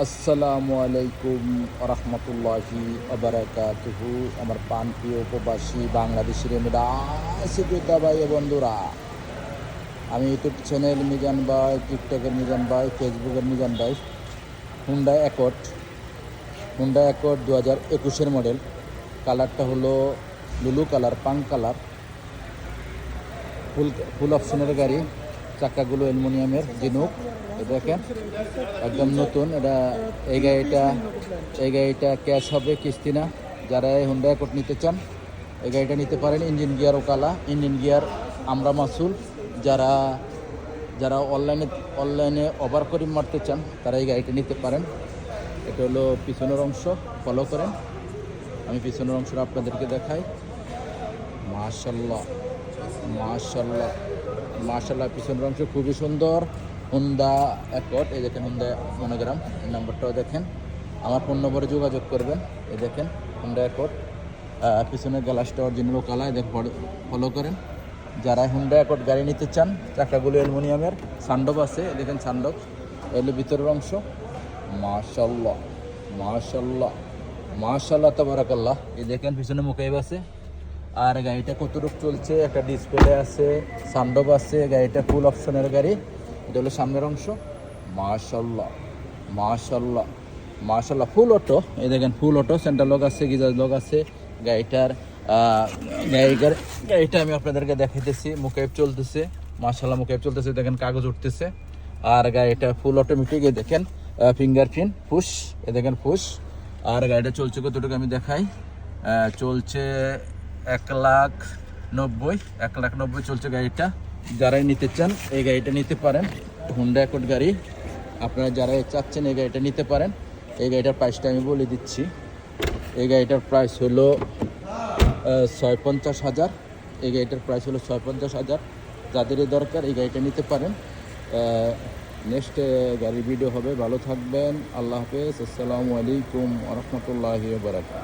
আসসালামু আলাইকুম রহমতুল্লাহি আবরাকাতুহু। আমার প্রাণপ্রিয় উপবাসী বাংলাদেশের মেয়েরা শিক্ষিতা ভাই ও বন্ধুরা, আমি ইউটিউব চ্যানেল মিজান ভাই, টিকটকের মিজান ভাই, ফেসবুকের মিজান ভাই। হুন্ডা অ্যাকর্ড 2021-এর মডেল। কালারটা হলো লুলু কালার, পাং কালার, ফুল অপশনের গাড়ি। চাকাগুলো অ্যালুমিনিয়ামের জিনুক, দেখেন একদম নতুন। এই গাড়িটা ক্যাশ হবে, কিস্তি না। যারা এই হুন্ডা অ্যাকর্ড নিতে চান এই গাড়িটা নিতে পারেন। ইঞ্জিন গিয়ারও কালা, ইঞ্জিন গিয়ার আমরা মাসুল। যারা যারা অনলাইনে ওভার করে মারতে চান তারা এই গাড়িটা নিতে পারেন। এটা হলো পিছনের অংশ, ফলো করেন। আমি পিছনের অংশটা আপনাদেরকে দেখাই। মাশাল্লাহ মাশাল্লাহ মাশাল্লাহ, পিছনের অংশ খুবই সুন্দর। হুন্ডা অ্যাকর্ড, এই দেখেন হুন্ডা মনোগ্রাম, এই নাম্বারটাও দেখেন। আমার ফোন নম্বরে যোগাযোগ করবেন। এই দেখেন হুন্ডা অ্যাকর্ড, পিছনের গ্লাসটা অরিজিনাল কালা, এই দেখেন ফলো করেন। যারা হুন্ডা অ্যাকর্ড গাড়ি নিতে চান, চাকাগুলো অ্যালুমিনিয়ামের, সানডপ আছে, এই দেখেন সানডপ, এগুলো ভিতরের অংশ। মাশাল্লাহ মাশাল্লাহ মাশাল্লাহ তাবারাকাল্লাহ। এই দেখেন পিছনে মুকাইব আছে। আর গাড়িটা কতটুকু চলছে, একটা ডিসপ্লে আছে, সানডপ আছে। গাড়িটা ফুল অপশনের গাড়ি। এটা হলো সামনের অংশ। মাশাল্লাহ মাশাল্লাহ মাশাল্লাহ, ফুল অটো। এই দেখেন ফুল অটো, সেন্টার লক আছে, গিজার লক আছে। গাড়িটা আমি আপনাদেরকে দেখাইতেছি। মুকাইব চলতেছে, মাশাল্লাহ মুকাইব চলতেছে, দেখেন কাগজ উঠতেছে। আর গাড়িটা ফুল অটোমেটিক, এই দেখেন ফিঙ্গারপ্রিন্ট, পুশ, এ দেখেন পুশ। আর গাড়িটা চলছে কতটুকু আমি দেখাই। চলছে 1,90,000 চলছে গাড়িটা। যারাই নিতে চান এই গাড়িটা নিতে পারেন। হুন্ডা অ্যাকর্ড গাড়ি, আপনারা যারা চাচ্ছেন এই গাড়িটা নিতে পারেন। এই গাড়িটার প্রাইসটা আমি বলে দিচ্ছি। এই গাড়িটার প্রাইস হলো 50,000। এই গাড়িটার প্রাইস হলো 50,000। যাদের দরকার এই গাড়িটা নিতে পারেন। নেক্সট গাড়ির ভিডিও হবে। ভালো থাকবেন, আল্লাহ হাফেজ, আসসালামু আলাইকুম রহমতুল্লাহি ওয়া বারাকাতুহু।